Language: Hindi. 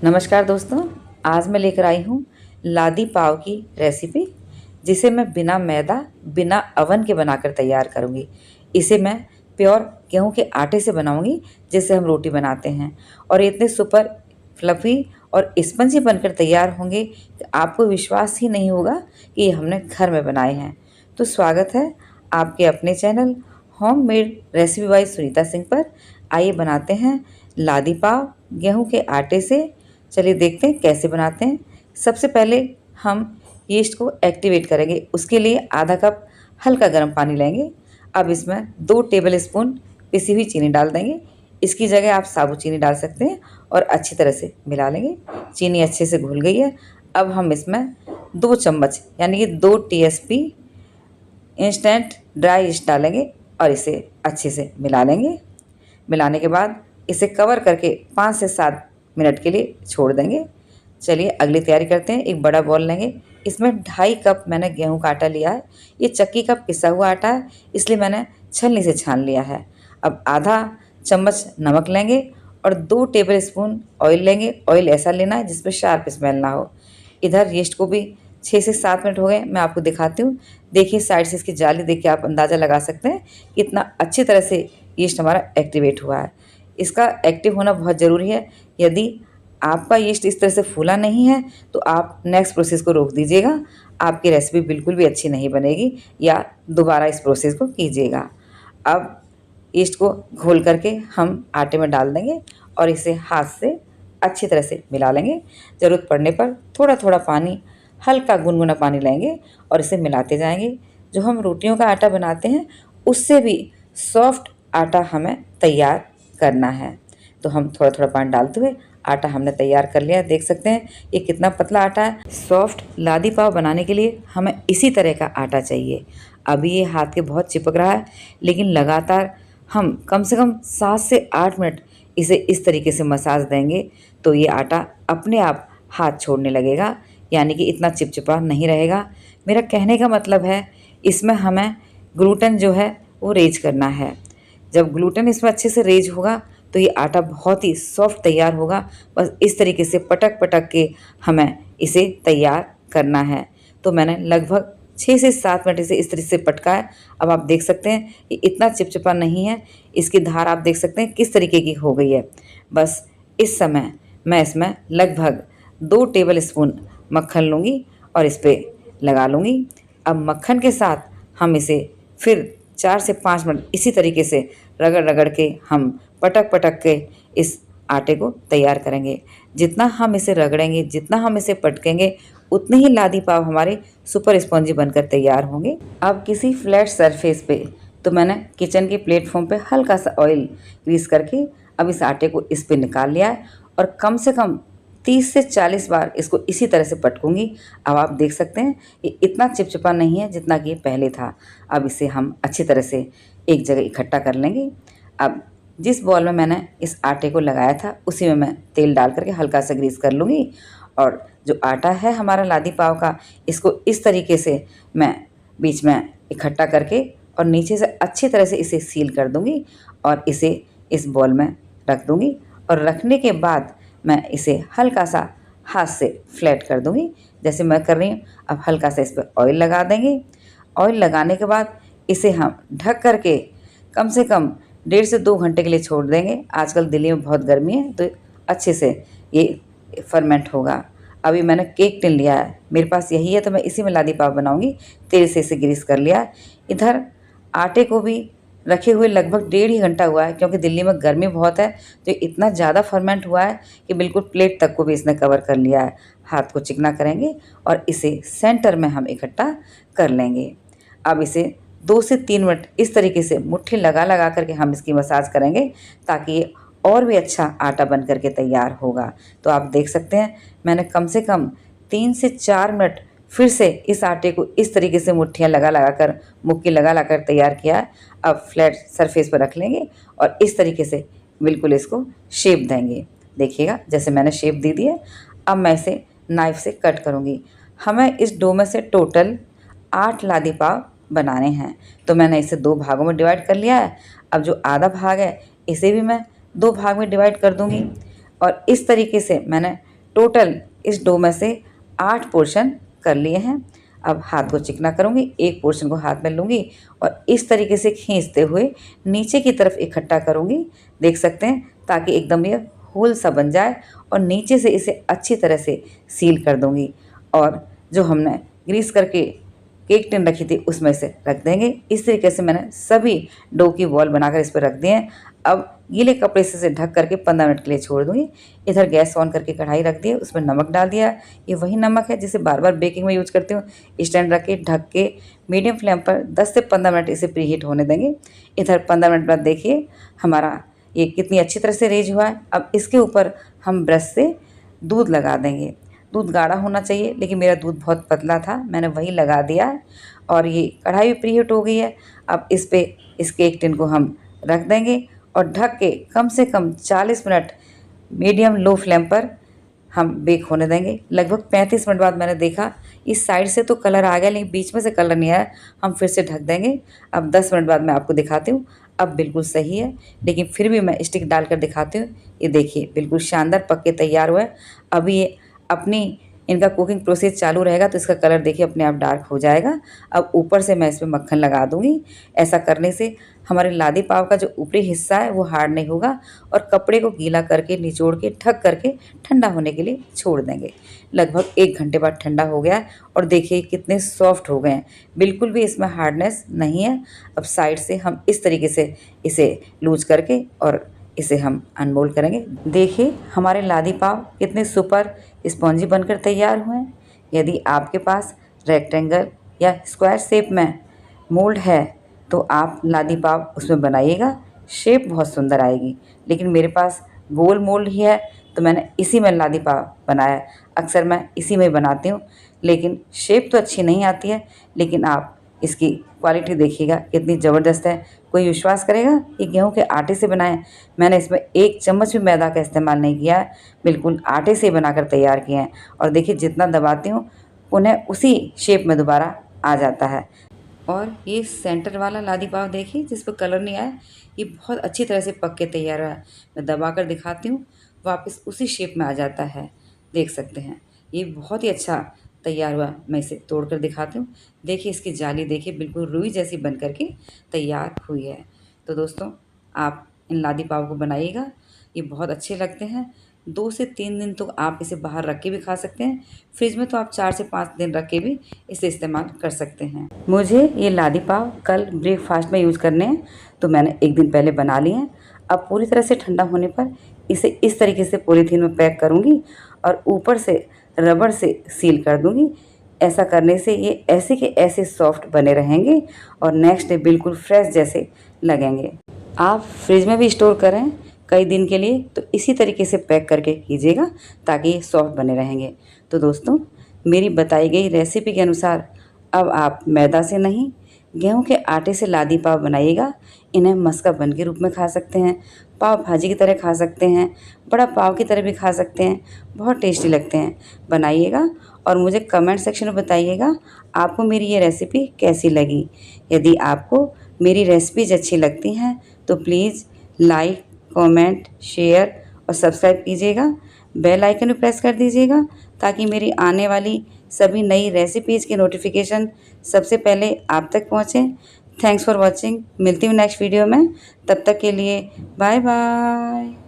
नमस्कार दोस्तों। आज मैं लेकर आई हूँ लादी पाव की रेसिपी, जिसे मैं बिना मैदा बिना अवन के बनाकर तैयार करूँगी। इसे मैं प्योर गेहूं के आटे से बनाऊँगी, जिससे हम रोटी बनाते हैं। और ये इतने सुपर फ्लफ़ी और स्पंजी बनकर तैयार होंगे कि आपको विश्वास ही नहीं होगा कि ये हमने घर में बनाए हैं। तो स्वागत है आपके अपने channel home made recipe by Sunita Singh पर। आइए बनाते हैं लादी पाव गेहूं के आटे से। चलिए देखते हैं कैसे बनाते हैं। सबसे पहले हम यीस्ट को एक्टिवेट करेंगे। उसके लिए आधा कप हल्का गर्म पानी लेंगे। अब इसमें 2 टेबल स्पून पिसी हुई चीनी डाल देंगे। इसकी जगह आप साबुत चीनी डाल सकते हैं और अच्छी तरह से मिला लेंगे। चीनी अच्छे से घुल गई है। अब हम इसमें 2 चम्मच यानी कि 2 टीएसपी इंस्टेंट ड्राई ईस्ट डालेंगे और इसे अच्छे से मिला लेंगे। मिलाने के बाद इसे कवर करके 5 से 7 मिनट के लिए छोड़ देंगे। चलिए अगली तैयारी करते हैं। एक बड़ा बॉल लेंगे। इसमें 2.5 कप मैंने गेहूं का आटा लिया है। ये चक्की का पिसा हुआ आटा है, इसलिए मैंने छलनी से छान लिया है। अब आधा चम्मच नमक लेंगे और 2 टेबल स्पून ऑयल लेंगे। ऑयल ऐसा लेना है जिसमें शार्प स्मेल ना हो। इधर यीस्ट को भी 6 से 7 मिनट हो गए। मैं आपको दिखाती हूँ। देखिए साइड से इसकी जाली देख के आप अंदाज़ा लगा सकते हैं कि इतना अच्छी तरह से यीस्ट हमारा एक्टिवेट हुआ है। इसका एक्टिव होना बहुत ज़रूरी है। यदि आपका यीस्ट इस तरह से फूला नहीं है तो आप नेक्स्ट प्रोसेस को रोक दीजिएगा। आपकी रेसिपी बिल्कुल भी अच्छी नहीं बनेगी, या दोबारा इस प्रोसेस को कीजिएगा। अब यीस्ट को घोल करके हम आटे में डाल देंगे और इसे हाथ से अच्छी तरह से मिला लेंगे। ज़रूरत पड़ने पर थोड़ा थोड़ा पानी, हल्का गुनगुना पानी लेंगे और इसे मिलाते जाएंगे। जो हम रोटियों का आटा बनाते हैं उससे भी सॉफ्ट आटा हमें तैयार करना है। तो हम थोड़ा थोड़ा पानी डालते हुए आटा हमने तैयार कर लिया। देख सकते हैं ये कितना पतला आटा है। सॉफ्ट लादी पाव बनाने के लिए हमें इसी तरह का आटा चाहिए। अभी ये हाथ के बहुत चिपक रहा है, लेकिन लगातार हम कम से कम 7 से 8 मिनट इसे इस तरीके से मसाज देंगे तो ये आटा अपने आप हाथ छोड़ने लगेगा, यानी कि इतना चिपचिपा नहीं रहेगा। मेरा कहने का मतलब है इसमें हमें ग्लूटेन जो है वो रेज करना है। जब ग्लूटेन इसमें अच्छे से रेज होगा तो ये आटा बहुत ही सॉफ्ट तैयार होगा। बस इस तरीके से पटक पटक के हमें इसे तैयार करना है। तो मैंने लगभग 6 से 7 मिनट इसे इस तरीके से पटका है। अब आप देख सकते हैं ये इतना चिपचिपा नहीं है। इसकी धार आप देख सकते हैं किस तरीके की हो गई है। बस इस समय मैं इसमें लगभग 2 टेबल स्पून मक्खन लूँगी और इस पर लगा लूँगी। अब मक्खन के साथ हम इसे फिर 4 से 5 मिनट इसी तरीके से रगड़ रगड़ के हम पटक पटक के इस आटे को तैयार करेंगे। जितना हम इसे रगड़ेंगे, जितना हम इसे पटकेंगे, उतने ही लादी पाव हमारे सुपर स्पॉन्जी बनकर तैयार होंगे। अब किसी फ्लैट सरफेस पे तो मैंने किचन के प्लेटफॉर्म पे हल्का सा ऑयल ग्रीस करके अब इस आटे को इस पे निकाल लिया है और कम से कम 30 से 40 बार इसको इसी तरह से पटकूंगी। अब आप देख सकते हैं ये इतना चिपचिपा नहीं है जितना कि पहले था। अब इसे हम अच्छी तरह से एक जगह इकट्ठा कर लेंगे। अब जिस बॉल में मैंने इस आटे को लगाया था उसी में मैं तेल डाल करके हल्का सा ग्रीस कर लूँगी। और जो आटा है हमारा लादी पाव का, इसको इस तरीके से मैं बीच में इकट्ठा करके और नीचे से अच्छी तरह से इसे सील कर दूँगी और इसे इस बॉल में रख दूँगी। और रखने के बाद मैं इसे हल्का सा हाथ से फ्लैट कर दूँगी, जैसे मैं कर रही हूँ। अब हल्का सा इस पर ऑयल लगा देंगे। ऑयल लगाने के बाद इसे हम ढक करके कम से कम 1.5 से 2 घंटे के लिए छोड़ देंगे। आजकल दिल्ली में बहुत गर्मी है तो अच्छे से ये फर्मेंट होगा। अभी मैंने केक टिन लिया है, मेरे पास यही है तो मैं इसी में लादी पाव बनाऊंगी। तेल से इसे ग्रीस कर लिया। इधर आटे को भी रखे हुए लगभग 1.5 ही घंटा हुआ है, क्योंकि दिल्ली में गर्मी बहुत है तो इतना ज़्यादा फर्मेंट हुआ है कि बिल्कुल प्लेट तक को भी इसने कवर कर लिया है। हाथ को चिकना करेंगे और इसे सेंटर में हम इकट्ठा कर लेंगे। अब इसे 2 से 3 मिनट इस तरीके से मुट्ठी लगा लगा करके हम इसकी मसाज करेंगे, ताकि ये और भी अच्छा आटा बन करके तैयार होगा। तो आप देख सकते हैं मैंने कम से कम 3 से 4 मिनट फिर से इस आटे को इस तरीके से मुट्ठियाँ लगा लगा कर, मुक्की लगा लगा कर तैयार किया है। अब फ्लैट सरफेस पर रख लेंगे और इस तरीके से बिल्कुल इसको शेप देंगे। देखिएगा जैसे मैंने शेप दे दी है। अब मैं इसे नाइफ़ से कट करूँगी। हमें इस डो में से टोटल 8 लादी पाव बनाने हैं, तो मैंने इसे 2 भागों में डिवाइड कर लिया है। अब जो आधा भाग है इसे भी मैं 2 भाग में डिवाइड कर दूँगी और इस तरीके से मैंने टोटल इस डो में से 8 पोर्शन कर लिए हैं। अब हाथ को चिकना करूँगी, एक पोर्शन को हाथ में लूँगी और इस तरीके से खींचते हुए नीचे की तरफ इकट्ठा करूँगी, देख सकते हैं, ताकि एकदम ये होल सा बन जाए और नीचे से इसे अच्छी तरह से सील कर दूँगी। और जो हमने ग्रीस करके केक टिन रखी थी उसमें से रख देंगे। इस तरीके से मैंने सभी डो की बॉल बनाकर इस पर रख दिए हैं। अब गीले कपड़े से इसे ढक करके 15 मिनट के लिए छोड़ दूँगी। इधर गैस ऑन करके कढ़ाई रख दी है, उसमें नमक डाल दिया। ये वही नमक है जिसे बार बार बेकिंग में यूज़ करती हूँ। स्टैंड रख के ढक के मीडियम फ्लेम पर 10 से 15 मिनट इसे प्री हीट होने देंगे। इधर 15 मिनट बाद देखिए हमारा ये कितनी अच्छी तरह से रेज हुआ है। अब इसके ऊपर हम ब्रश से दूध लगा देंगे। दूध गाढ़ा होना चाहिए, लेकिन मेरा दूध बहुत पतला था, मैंने वही लगा दिया और ये कढ़ाई भी प्री हीट हो गई है। अब इस पे इस केक टिन को हम रख देंगे और ढक के कम से कम 40 मिनट मीडियम लो फ्लेम पर हम बेक होने देंगे। लगभग 35 मिनट बाद मैंने देखा इस साइड से तो कलर आ गया, लेकिन बीच में से कलर नहीं आया। हम फिर से ढक देंगे। अब 10 मिनट बाद मैं आपको दिखाती हूँ। अब बिल्कुल सही है, लेकिन फिर भी मैं स्टिक डालकर दिखाती हूँ। ये देखिए बिल्कुल शानदार पक के तैयार हुआ है। अभी ये अपनी इनका कुकिंग प्रोसेस चालू रहेगा तो इसका कलर देखिए अपने आप डार्क हो जाएगा। अब ऊपर से मैं इसमें मक्खन लगा दूँगी। ऐसा करने से हमारे लादी पाव का जो ऊपरी हिस्सा है वो हार्ड नहीं होगा और कपड़े को गीला करके निचोड़ के ढक करके ठंडा होने के लिए छोड़ देंगे। लगभग 1 घंटे बाद ठंडा हो गया है और देखिए कितने सॉफ्ट हो गए हैं, बिल्कुल भी इसमें हार्डनेस नहीं है। अब साइड से हम इस तरीके से इसे लूज करके और इसे हम अनमोल्ड करेंगे। देखिए हमारे लादी पाव कितने सुपर स्पॉन्जी बनकर तैयार हुए हैं। यदि आपके पास रेक्टेंगल या स्क्वायर शेप में मोल्ड है तो आप लादी पाव उसमें बनाइएगा, शेप बहुत सुंदर आएगी। लेकिन मेरे पास गोल मोल्ड ही है तो मैंने इसी में लादी पाव बनाया। अक्सर मैं इसी में बनाती हूँ, लेकिन शेप तो अच्छी नहीं आती है। लेकिन आप इसकी क्वालिटी देखिएगा कितनी ज़बरदस्त है। कोई विश्वास करेगा ये गेहूं के आटे से बनाए। मैंने इसमें 1 चम्मच भी मैदा का इस्तेमाल नहीं किया है, बिल्कुल आटे से बनाकर तैयार किए हैं। और देखिए जितना दबाती हूँ उन्हें उसी शेप में दोबारा आ जाता है। और ये सेंटर वाला लादी पाव देखिए जिस पर कलर नहीं आया, ये बहुत अच्छी तरह से पक के तैयार हुआ है। मैं दबा कर दिखाती हूँ, वापस उसी शेप में आ जाता है, देख सकते हैं। ये बहुत ही अच्छा तैयार हुआ। मैं इसे तोड़ कर दिखाती हूँ। देखिए इसकी जाली देखिए बिल्कुल रुई जैसी बन कर के तैयार हुई है। तो दोस्तों आप इन लादी पाव को बनाइएगा, ये बहुत अच्छे लगते हैं। 2 से 3 दिन तो आप इसे बाहर रख के भी खा सकते हैं। फ्रिज में तो आप 4 से 5 दिन रख के भी इसे इस्तेमाल कर सकते हैं। मुझे ये लादी पाव कल ब्रेकफास्ट में यूज़ करने हैं तो मैंने 1 दिन पहले बना लिए हैं। अब पूरी तरह से ठंडा होने पर इसे इस तरीके से पॉलीथीन में पैक करूँगी और ऊपर से रबड़ से सील कर दूँगी। ऐसा करने से ये ऐसे के ऐसे सॉफ्ट बने रहेंगे और नेक्स्ट डे बिल्कुल फ्रेश जैसे लगेंगे। आप फ्रिज में भी स्टोर करें कई दिन के लिए तो इसी तरीके से पैक करके कीजिएगा ताकि ये सॉफ्ट बने रहेंगे। तो दोस्तों मेरी बताई गई रेसिपी के अनुसार अब आप मैदा से नहीं गेहूं के आटे से लादी पाव बनाइएगा। इन्हें मस्का बन के रूप में खा सकते हैं, पाव भाजी की तरह खा सकते हैं, बड़ा पाव की तरह भी खा सकते हैं, बहुत टेस्टी लगते हैं। बनाइएगा और मुझे कमेंट सेक्शन में बताइएगा आपको मेरी ये रेसिपी कैसी लगी। यदि आपको मेरी रेसिपीज अच्छी लगती हैं तो प्लीज़ लाइक, कमेंट, शेयर और सब्सक्राइब कीजिएगा। बेल आइकन भी प्रेस कर दीजिएगा ताकि मेरी आने वाली सभी नई रेसिपीज़ के नोटिफिकेशन सबसे पहले आप तक पहुँचें। Thanks for watching. मिलती हूँ नेक्स्ट वीडियो में, तब तक के लिए बाय बाय।